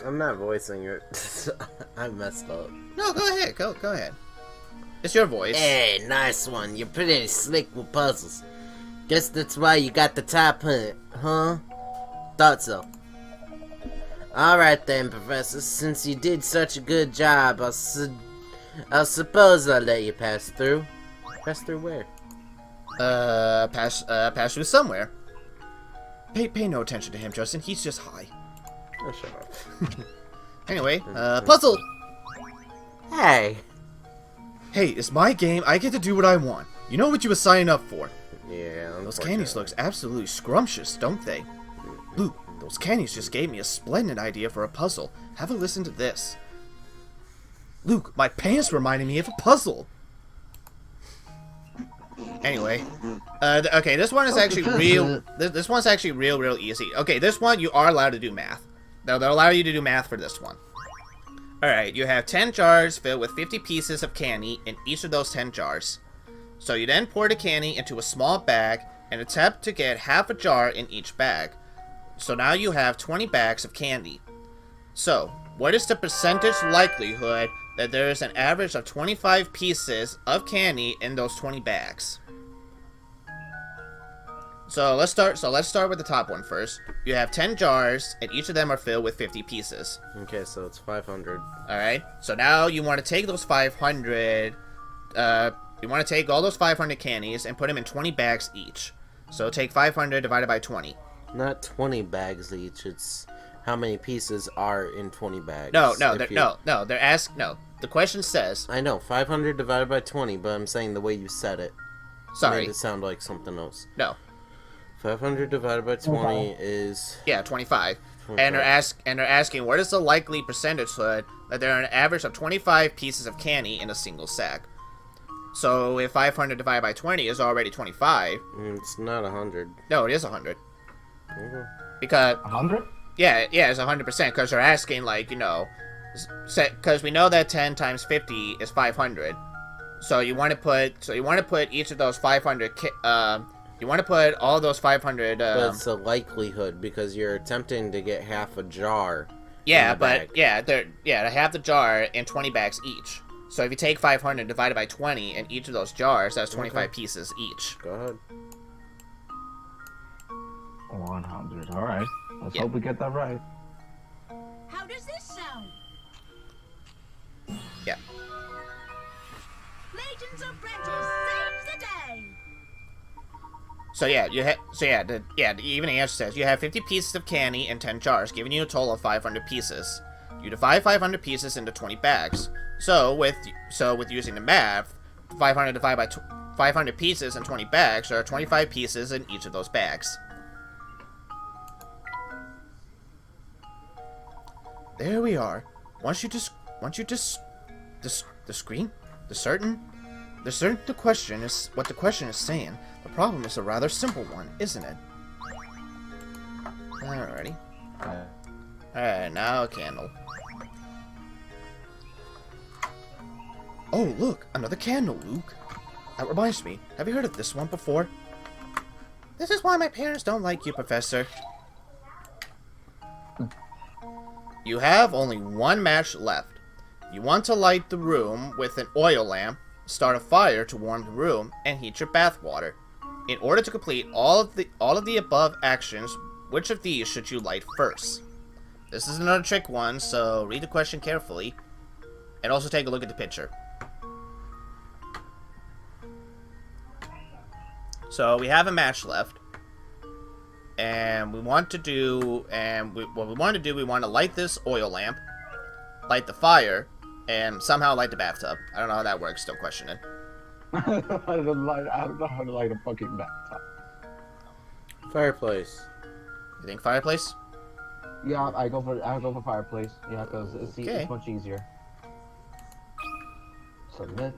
I'm not voicing it. I messed up. No, go ahead. Go ahead. It's your voice. Hey, nice one. You're pretty slick with puzzles. Guess that's why you got the top hunt, huh? Thought so. Alright then, Professor. Since you did such a good job, I'll suppose I'll let you pass through. Pass through where? Pass through somewhere. Pay no attention to him, Justin. He's just high. Oh, shut up. Anyway, puzzle! Hey! Hey, it's my game. I get to do what I want. You know what you were signing up for. Yeah, Those candies looks absolutely scrumptious, don't they? Luke, those candies just gave me a splendid idea for a puzzle. Have a listen to this. Luke, my pants reminded me of a puzzle. Anyway, okay, this one is actually real. This one's actually real easy. Okay, this one you are allowed to do math. They'll allow you to do math for this one. Alright, you have 10 jars filled with 50 pieces of candy in each of those 10 jars. So you then pour the candy into a small bag and attempt to get half a jar in each bag. So now you have 20 bags of candy. So, what is the percentage likelihood that there is an average of 25 pieces of candy in those 20 bags? So let's start with the top one first. You have 10 jars, and each of them are filled with 50 pieces. Okay, so it's 500. Alright, so now you want to take those 500, you want to take all those 500 candies and put them in 20 bags each. So take 500 divided by 20. Not 20 bags each, it's how many pieces are in 20 bags. No, the question says... I know, 500 divided by 20, but I'm saying the way you said it. Sorry. Made it sound like something else. No. 500 divided by 20 is... Yeah, 25. And they're asking, what is the likely percentage that there are an average of 25 pieces of candy in a single sack? So if 500 divided by 20 is already 25... It's not 100. No, it is 100. Okay. Because... 100? Yeah, it's 100%, because they're asking, like, you know... Because we know that 10 times 50 is 500. So you want to put each of those 500... You want to put all those 500... but it's a likelihood, because you're attempting to get half a jar. Yeah, but, to half the jar in 20 bags each. So if you take 500 divided by 20 in each of those jars, that's 25 pieces each. Go ahead. 100, alright. Let's hope we get that right. How does this sound? Yeah. Layton's apprentice saves the day. So yeah, the evening answer says you have 50 pieces of candy in 10 jars, giving you a total of 500 pieces. You divide 500 pieces into 20 bags. So with using the math, 500 divided by 500 pieces in 20 bags, there are 25 pieces in each of those bags. There we are. Once you the screen, the question is what the question is saying. The problem is a rather simple one, isn't it? Alrighty. Alright, now a candle. Oh, look! Another candle, Luke! That reminds me, have you heard of this one before? This is why my parents don't like you, Professor. You have only one match left. You want to light the room with an oil lamp, start a fire to warm the room, and heat your bath water. In order to complete all of the above actions, which of these should you light first? This is another trick one, so read the question carefully, and also take a look at the picture. So we have a match left, and we want to light this oil lamp, light the fire, and somehow light the bathtub. I don't know how that works, still questioning. I don't know how to light a fucking bathtub. Fireplace. You think fireplace? Yeah, I go for fireplace. Yeah, because it's much easier. Submit.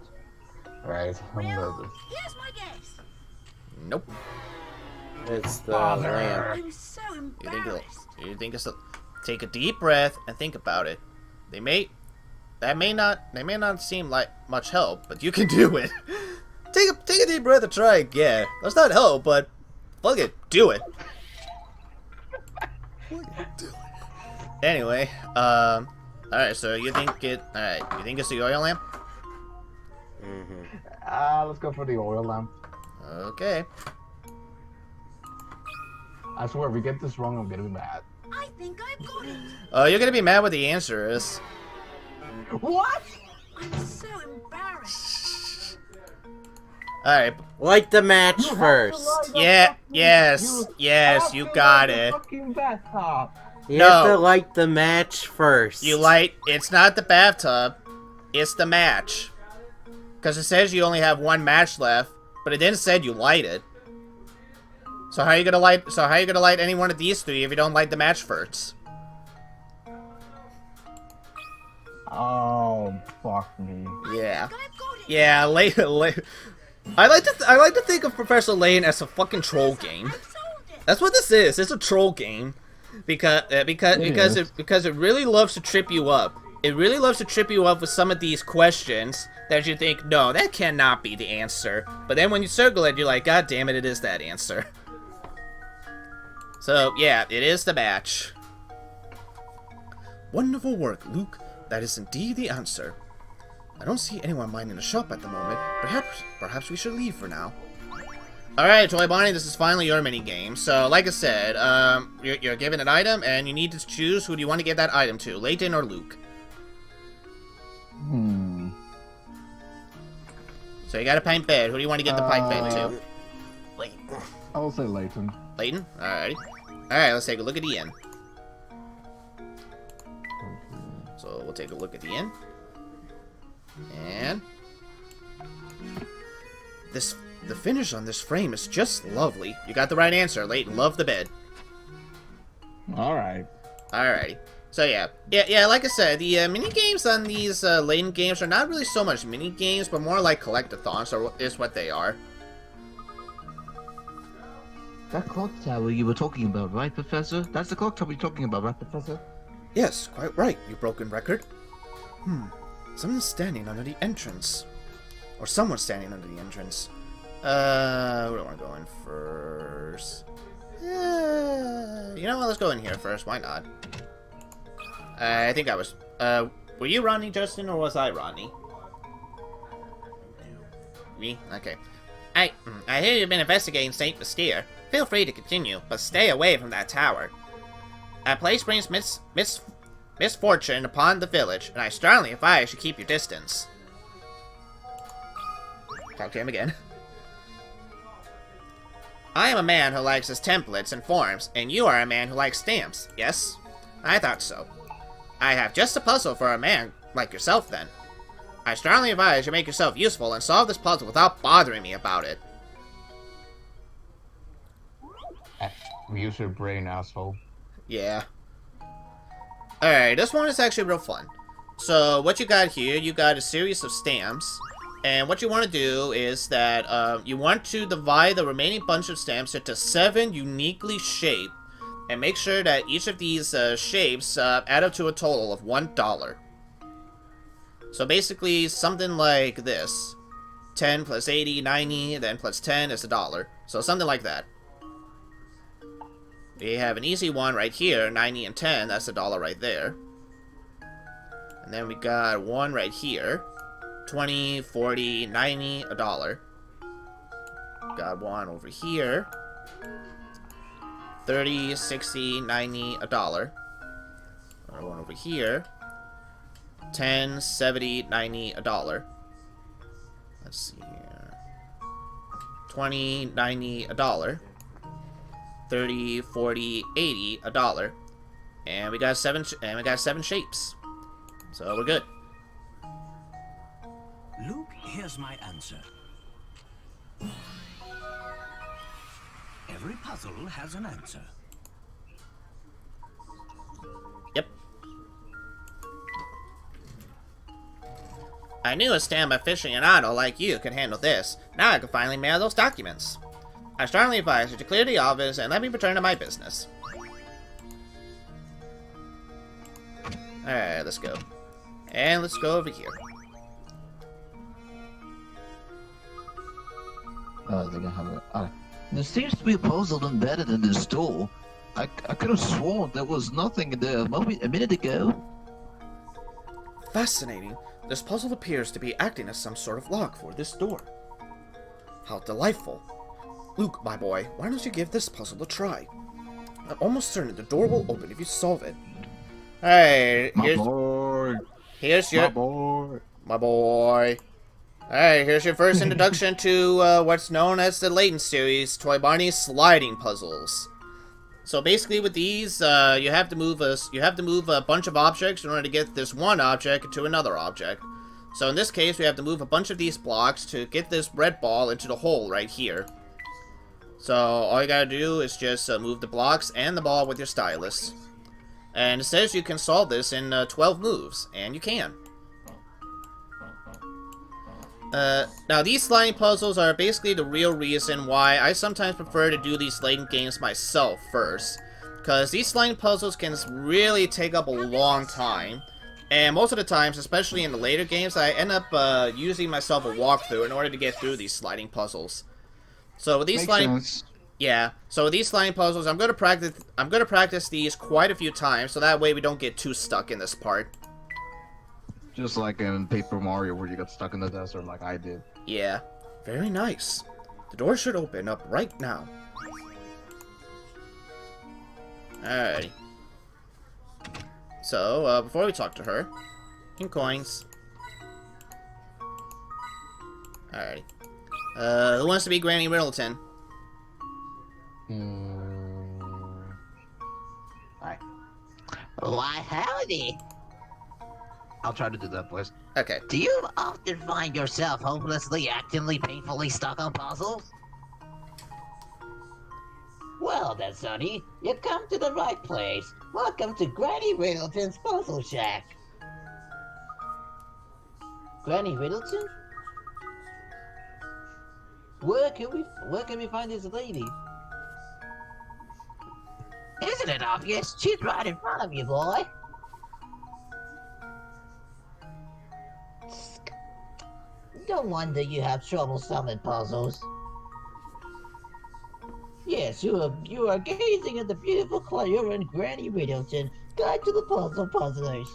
Right, I'm nervous. Here's my guess. Nope. It's the lamp. I'm so embarrassed. You think it's take a deep breath and think about it. They may not seem like much help, but you can do it. Take a deep breath and try again. That's not help, but fuck it, do it. Anyway, alright, so you think it's the oil lamp? Let's go for the oil lamp. Okay. I swear, if we get this wrong, I'm gonna be mad. I think I've got it. Oh, you're gonna be mad what the answer is. What? I'm so embarrassed. Alright. Light the match first. Yeah, yes, you got it. Fucking bathtub. You No. have to light the match first. It's not the bathtub, it's the match. Because it says you only have one match left, but it didn't say you light it. So how are you gonna light any one of these three if you don't light the match first? Oh, fuck me. Yeah. I've got it. Yeah, I like to think of Professor Layton as a fucking troll game. I've solved it. That's what this is. It's a troll game because it really loves to trip you up. It really loves to trip you up with some of these questions that you think, no, that cannot be the answer. But then when you circle it, you're like, God damn it, it is that answer. So yeah, it is the match. Wonderful work, Luke. That is indeed the answer. I don't see anyone minding the shop at the moment. Perhaps we should leave for now. Alright, Toy Bonnie, this is finally your mini game. So, like I said, you're given an item, and you need to choose who do you want to give that item to, Layton or Luke. So you got a paint bed. Who do you want to give the paint bed to? Layton. I'll say Layton. Layton? Alrighty. Alright, let's take a look at the inn. So we'll take a look at the inn. And the finish on this frame is just lovely. You got the right answer, Layton. Love the bed. Alright. Alrighty. So yeah, like I said, the mini games on these Layton games are not really so much mini games, but more like collectathons, is what they are. That clock tower you were talking about, right, Professor? That's the clock tower you're talking about, right, Professor? Yes, quite right, you broken record. Someone's standing under the entrance. Or someone's standing under the entrance. Who do I want to go in first? You know what, let's go in here first, why not? I think I was, were you Rodney, Justin, or was I Rodney? Me? Okay. I hear you've been investigating St. Mystere. Feel free to continue, but stay away from that tower. That place brings misfortune upon the village, and I strongly advise you keep your distance. Talk to him again. I am a man who likes his templates and forms, and you are a man who likes stamps, yes? I thought so. I have just a puzzle for a man like yourself, then. I strongly advise you make yourself useful and solve this puzzle without bothering me about it. Use your brain, asshole. Yeah. Alright, this one is actually real fun. So, what you got here, you got a series of stamps. And what you want to do is that you want to divide the remaining bunch of stamps into 7 uniquely shaped. And make sure that each of these shapes add up to a total of $1. So basically, something like this. 10 plus 80, 90, then plus 10 is $1. So something like that. We have an easy one right here, 90 and 10, that's $1 right there. And then we got one right here, 20, 40, 90, $1. Got one over here, 30, 60, 90, $1. Another one over here, 10, 70, 90, $1. Let's see here, 20, 90, $1. 30, 40, 80, $1. And we got 7 shapes. So we're good. Luke, here's my answer. Every puzzle has an answer. Yep. I knew a stamp aficionado like you could handle this. Now I can finally mail those documents. I strongly advise you to clear the office and let me return to my business. Alright, let's go. And let's go over here. They're gonna have it. There seems to be a puzzle embedded in this door. I could have sworn there was nothing in there a minute ago. Fascinating. This puzzle appears to be acting as some sort of lock for this door. How delightful. Luke, my boy, why don't you give this puzzle a try? I'm almost certain the door will open if you solve it. Alright, My boy. here's your... My boy. My boy. Alright, here's your first introduction to what's known as the Layton series, Toy Bonnie sliding puzzles. So basically with these, you have to move a bunch of objects in order to get this one object to another object. So in this case, we have to move a bunch of these blocks to get this red ball into the hole right here. So all you gotta do is just move the blocks and the ball with your stylus. And it says you can solve this in 12 moves, and you can. Now these sliding puzzles are basically the real reason why I sometimes prefer to do these sliding games myself first. Because these sliding puzzles can really take up a long time. And most of the times, especially in the later games, I end up using myself a walkthrough in order to get through these sliding puzzles. So with these So with these sliding puzzles, I'm gonna practice these quite a few times, so that way we don't get too stuck in this part. Just like in Paper Mario where you got stuck in the desert like I did. Yeah. Very nice. The door should open up right now. Alrighty. So, before we talk to her, in coins. Alrighty. Who wants to be Granny Riddleton? Alright. Why, howdy. I'll try to do that, please. Okay. Do you often find yourself hopelessly, actively, painfully stuck on puzzles? Well then, Sonny, you come to the right place. Welcome to Granny Riddleton's Puzzle Shack. Granny Riddleton? Where can we find this lady? Isn't it obvious? She's right in front of you, boy. No wonder you have trouble solving puzzles. Yes, you are gazing at the beautiful clairvoyant Granny Riddleton, guide to the puzzle puzzlers.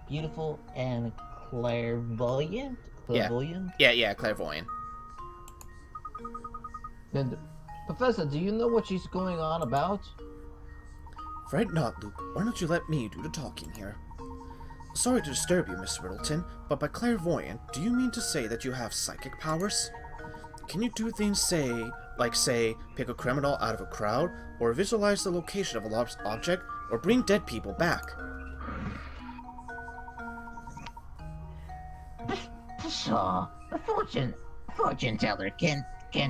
Beautiful and clairvoyant? Clairvoyant? Yeah, clairvoyant. Then, Professor, do you know what she's going on about? Fret not, Luke. Why don't you let me do the talking here? Sorry to disturb you, Miss Riddleton, but by clairvoyant, do you mean to say that you have psychic powers? Can you do things, say, pick a criminal out of a crowd, or visualize the location of a lost object, or bring dead people back? Sure, a fortune teller can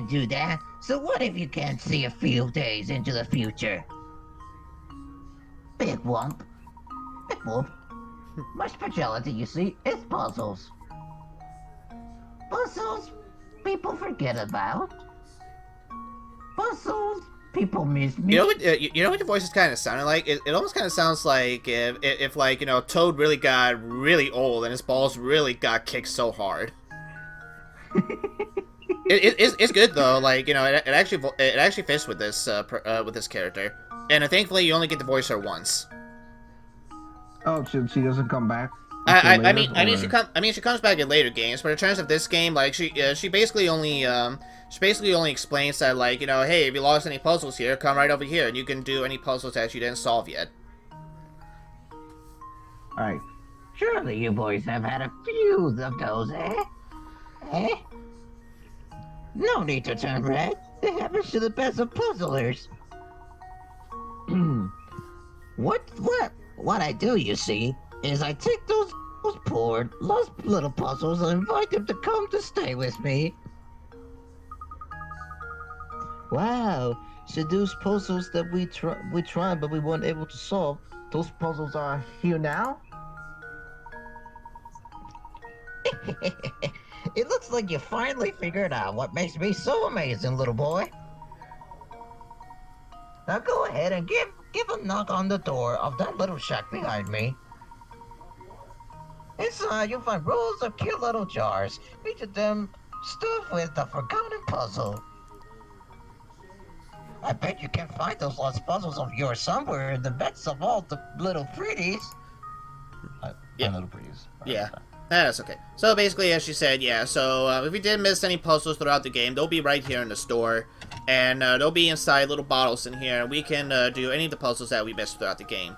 do that. So what if you can't see a few days into the future? Big whoop. Big whoop. My specialty, you see, is puzzles. Puzzles people forget about. Puzzles people miss me. You know what your voice is kind of sounding like? It almost kind of sounds like if like, you know, Toad really got really old and his balls really got kicked so hard. It's good though. Like, you know, it actually fits with this character. And thankfully, you only get to voice her once. Oh, she doesn't come back. I mean, she comes back in later games, but in terms of this game, like she basically only explains that, like, you know, hey, if you lost any puzzles here, come right over here, and you can do any puzzles that you didn't solve yet. Alright. Surely you boys have had a few of those, eh? Eh? No need to turn red. It happens to the best of puzzlers. What I do, you see, is I take those poor, lost little puzzles and invite them to come to stay with me. Wow. So those puzzles that we tried but we weren't able to solve, those puzzles are here now? It looks like you finally figured out what makes me so amazing, little boy. Now go ahead and give a knock on the door of that little shack behind me. Inside, you'll find rows of cute little jars, each of them stuffed with the forgotten puzzle. I bet you can find those lost puzzles of yours somewhere in the midst of all the little pretties. Yeah. Little breeze. Yeah, that's okay. So basically, as she said, yeah, so if we did miss any puzzles throughout the game, they'll be right here in the store. And they'll be inside little bottles in here. We can do any of the puzzles that we missed throughout the game.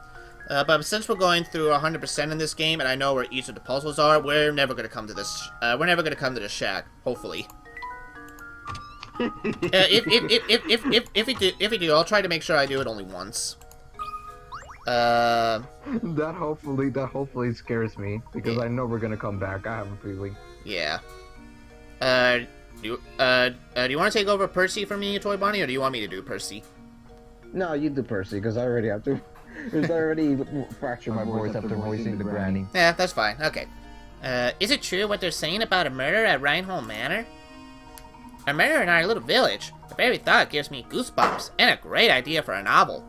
But since we're going through 100% in this game, and I know where each of the puzzles are, we're never going to come to this. We're never going to come to this shack, hopefully. If we do, I'll try to make sure I do it only once. That hopefully scares me because I know we're gonna come back. I have a feeling. Yeah. Do you want to take over Percy for me, Toy Bonnie, or do you want me to do Percy? No, you do Percy because I already have to. There's already fractured my voice after voicing the granny. Yeah, that's fine. Okay. Is it true what they're saying about a murder at Reinhold Manor? A murder in our little village. The very thought gives me goosebumps, and a great idea for a novel.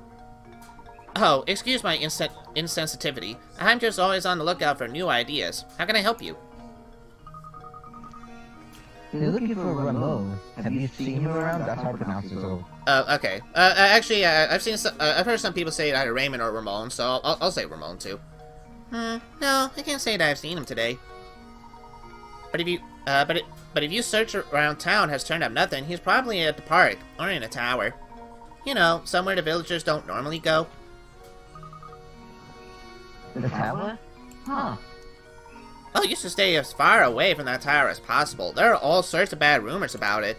Oh, excuse my insensitivity. I'm just always on the lookout for new ideas. How can I help you? You're looking for Ramon. Have you seen him around? That's how to pronounce it, so... Okay. Actually, I've heard some people say either Raymond or Ramon, so I'll say Ramon too. No, I can't say that I've seen him today. But if you search around town has turned up nothing, he's probably at the park or in a tower. You know, somewhere the villagers don't normally go. The tower? Huh. Oh, you should stay as far away from that tower as possible. There are all sorts of bad rumors about it.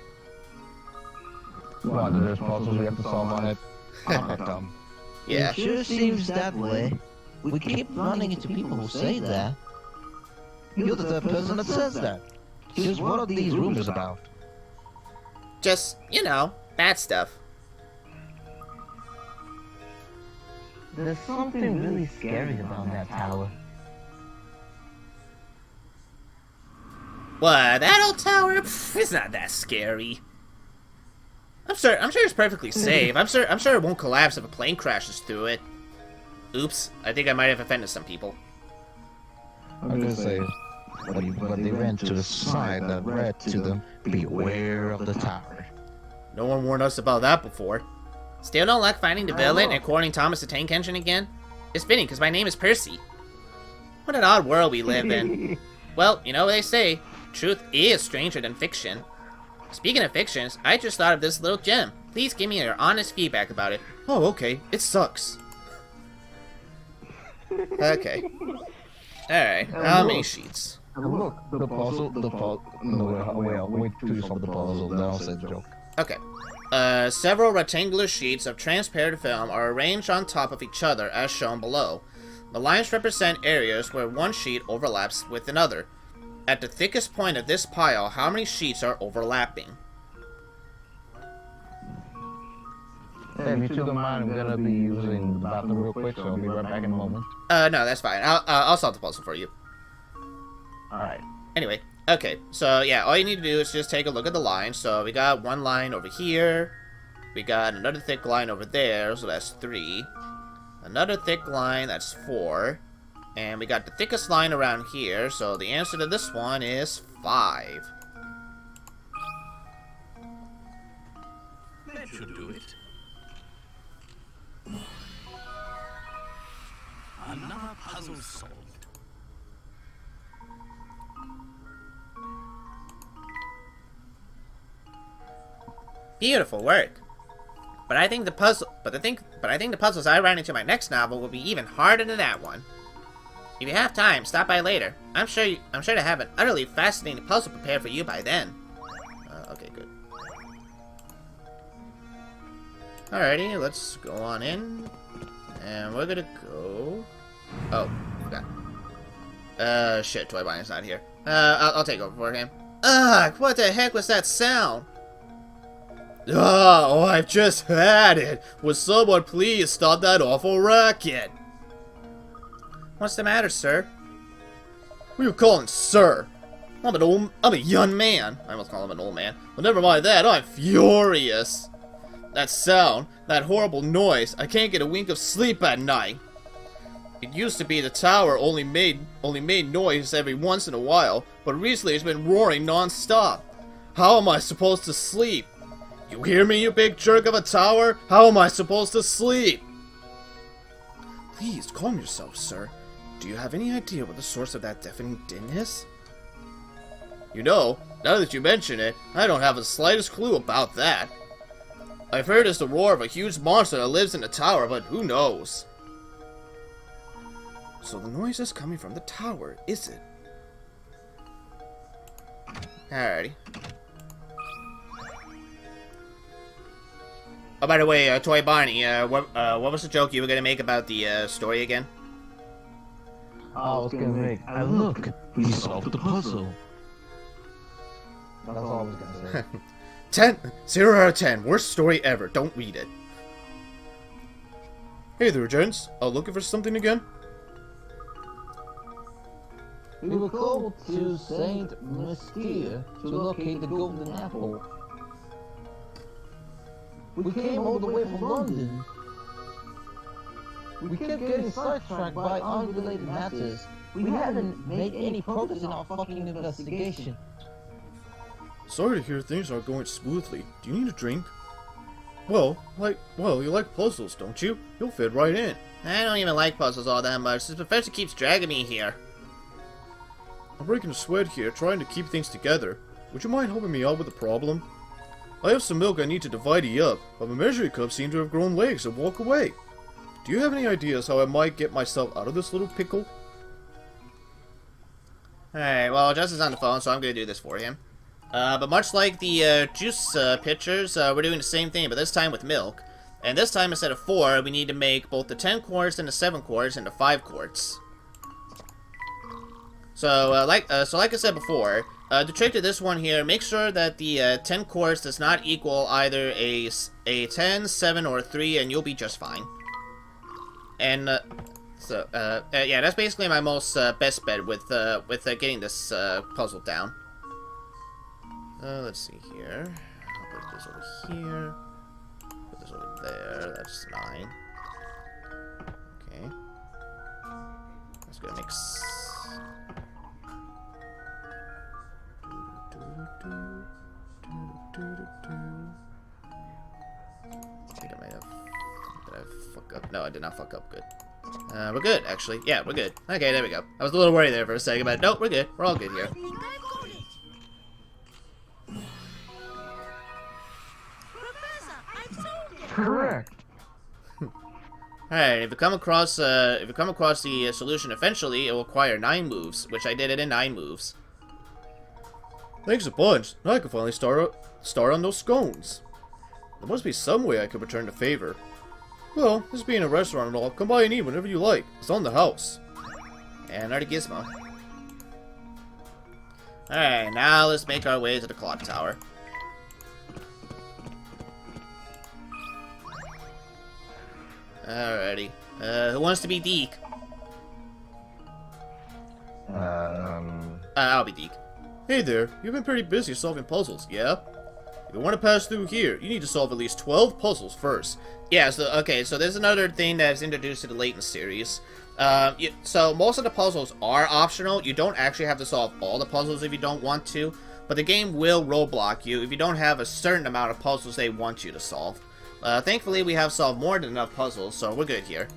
Well, there's puzzles we have to solve on it. I'm not dumb. Yeah. It sure seems that way. We keep running into people who say that. You're the third person that says that. Just what are these rumors about? Just, you know, bad stuff. There's something really scary about that tower. What, that old tower? Pff, it's not that scary. I'm sure it's perfectly safe. I'm sure it won't collapse if a plane crashes through it. Oops, I think I might have offended some people. I'm gonna say, when they ran to the sign that read to them, beware of the tower. No one warned us about that before. Still don't like finding the villain and cornering Thomas the Tank Engine again? It's fitting, because my name is Percy. What an odd world we live in. Well, you know what they say, truth is stranger than fiction. Speaking of fictions, I just thought of this little gem. Please give me your honest feedback about it. Oh, okay. It sucks. Okay. Alright, how many sheets? Look, the puzzle, no, wait, I'll wait till you solve the puzzle, then I'll say the joke. Okay. Several rectangular sheets of transparent film are arranged on top of each other as shown below. The lines represent areas where one sheet overlaps with another. At the thickest point of this pile, how many sheets are overlapping? Hey, if you don't mind, I'm gonna be using the bathroom real quick, so I'll be right back in a moment. No, that's fine. I'll solve the puzzle for you. Alright. Anyway, okay, so yeah, all you need to do is just take a look at the lines. So we got one line over here, we got another thick line over there, so that's 3. Another thick line, that's 4. And we got the thickest line around here, so the answer to this one is 5. That should do it. Another puzzle solved. Beautiful work. But I think the puzzles I run into my next novel will be even harder than that one. If you have time, stop by later. I'm sure to have an utterly fascinating puzzle prepared for you by then. Okay, good. Alrighty, let's go on in. And we're gonna go... Oh, forgot. Shit, Toy Bonnie's not here. I'll take over for him. Ugh, what the heck was that sound? Oh, I've just had it. Would someone please stop that awful racket? What's the matter, sir? What are you calling sir? I'm a young man. I almost call him an old man. Well, never mind that, I'm furious. That sound, that horrible noise, I can't get a wink of sleep at night. It used to be the tower only made noise every once in a while, but recently it's been roaring non-stop. How am I supposed to sleep? You hear me, you big jerk of a tower? How am I supposed to sleep? Please, calm yourself, sir. Do you have any idea what the source of that deafening din is? You know, now that you mention it, I don't have the slightest clue about that. I've heard it's the roar of a huge monster that lives in the tower, but who knows? So the noise is coming from the tower, is it? Alrighty. Oh, by the way, Toy Barney, what was the joke you were gonna make about the story again? I was gonna make. Look, we solved the puzzle. That's all I was gonna say. 0 out of 10. Worst story ever. Don't read it. Hey there, gents. Looking for something again? We were called to Saint Mystere to locate the golden apple. We came all the way from London. We kept getting sidetracked by unrelated matters. We haven't made any progress in our fucking investigation. Sorry to hear things aren't going smoothly. Do you need a drink? Well, you like puzzles, don't you? You'll fit right in. I don't even like puzzles all that much. This professor keeps dragging me here. I'm breaking a sweat here, trying to keep things together. Would you mind helping me out with the problem? I have some milk I need to divide up, but my measuring cups seem to have grown legs and walk away. Do you have any ideas how I might get myself out of this little pickle? Alright, well, Justin's on the phone, so I'm going to do this for him. But much like the juice pitchers, we're doing the same thing, but this time with milk. And this time, instead of 4, we need to make both the 10 quarts and the 7 quarts into 5 quarts. So, like I said before, the trick to this one here, make sure that the 10 quarts does not equal either a 10, 7, or 3, and you'll be just fine. And, yeah, that's basically my most best bet with getting this puzzle down. Let's see here. I'll put this over here. Put this over there. That's 9. Okay. That's gonna make I think I might have. Did I fuck up? No, I did not fuck up. Good. We're good, actually. Yeah, we're good. Okay, there we go. I was a little worried there for a second, but nope, we're good. We're all good here. I think I've got it. Professor, I've solved it. Correct. Alright, if you come across the solution eventually, it will require 9 moves, which I did it in 9 moves. Thanks a bunch. Now I can finally start on those scones. There must be some way I could return the favor. Well, this being a restaurant and all, come by and eat whenever you like. It's on the house. And already gizmo. Alright, now let's make our way to the clock tower. Alrighty. Who wants to be Deke? I'll be Deke. Hey there, you've been pretty busy solving puzzles, yeah? If you want to pass through here, you need to solve at least 12 puzzles first. Yeah, so, okay, so there's another thing that's introduced to the Layton series. So most of the puzzles are optional. You don't actually have to solve all the puzzles if you don't want to, but the game will roadblock you if you don't have a certain amount of puzzles they want you to solve. Thankfully, we have solved more than enough puzzles, so we're good here.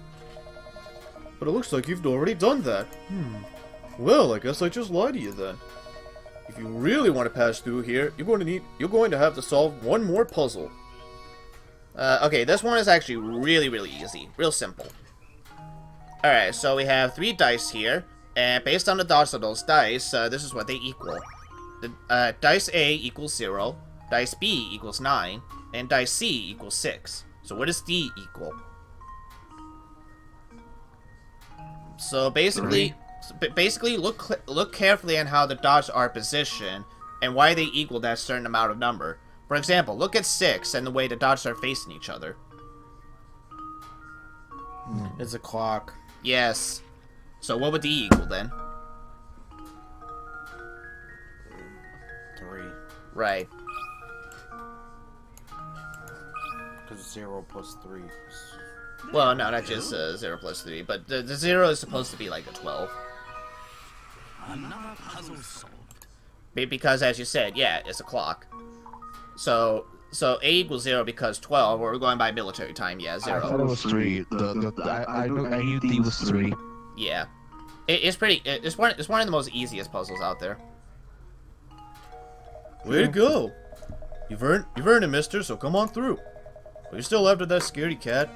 But it looks like you've already done that. Well, I guess I just lied to you then. If you really want to pass through here, you're going to have to solve one more puzzle. Okay, this one is actually really, really easy. Real simple. Alright, so we have 3 dice here, and based on the dots of those dice, this is what they equal. The dice A equals 0, dice B equals 9, and dice C equals 6. So what does D equal? So basically, look carefully on how the dots are positioned and why they equal that certain amount of number. For example, look at 6 and the way the dots are facing each other. It's a clock. Yes. So what would D equal then? 3. Right. Because 0 plus 3 is... Well, no, not just 0 plus 3, but the 0 is supposed to be like a 12. Another puzzle solved. Because, as you said, yeah, it's a clock. So, So 8 equals 0 because 12. We're going by military time. Yeah, I 0. thought it was 3. I knew D was 3. Yeah, it's pretty. It's one of the most easiest puzzles out there. Way to go! You've earned it, Mister. So come on through. Are you still after that scaredy cat?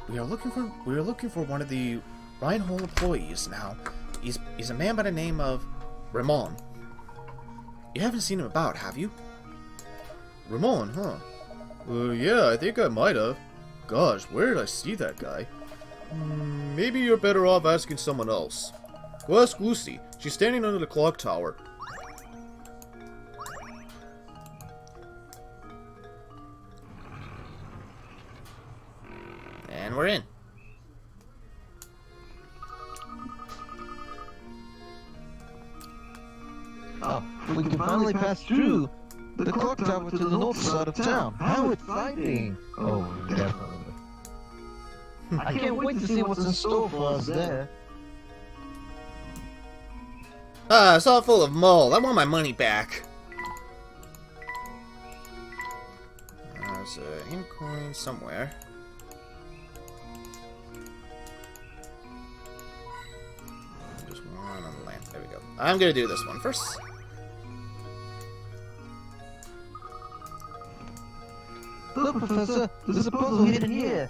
We are looking for one of the Reinhold employees now. He's a man by the name of Ramon. You haven't seen him about, have you? Ramon, huh? Yeah, I think I might have. Gosh, where did I see that guy? Maybe you're better off asking someone else. Go ask Lucy. She's standing under the clock tower. And we're in. Oh, we can finally pass through the clock tower to the north side of town. How exciting! Oh, definitely. I can't wait to see what's in store for us there. Ah, it's all full of mold. I want my money back. There's a hint coin somewhere. Just one on the lamp. There we go. I'm gonna do this one first. Look, Professor, there's a puzzle hidden here.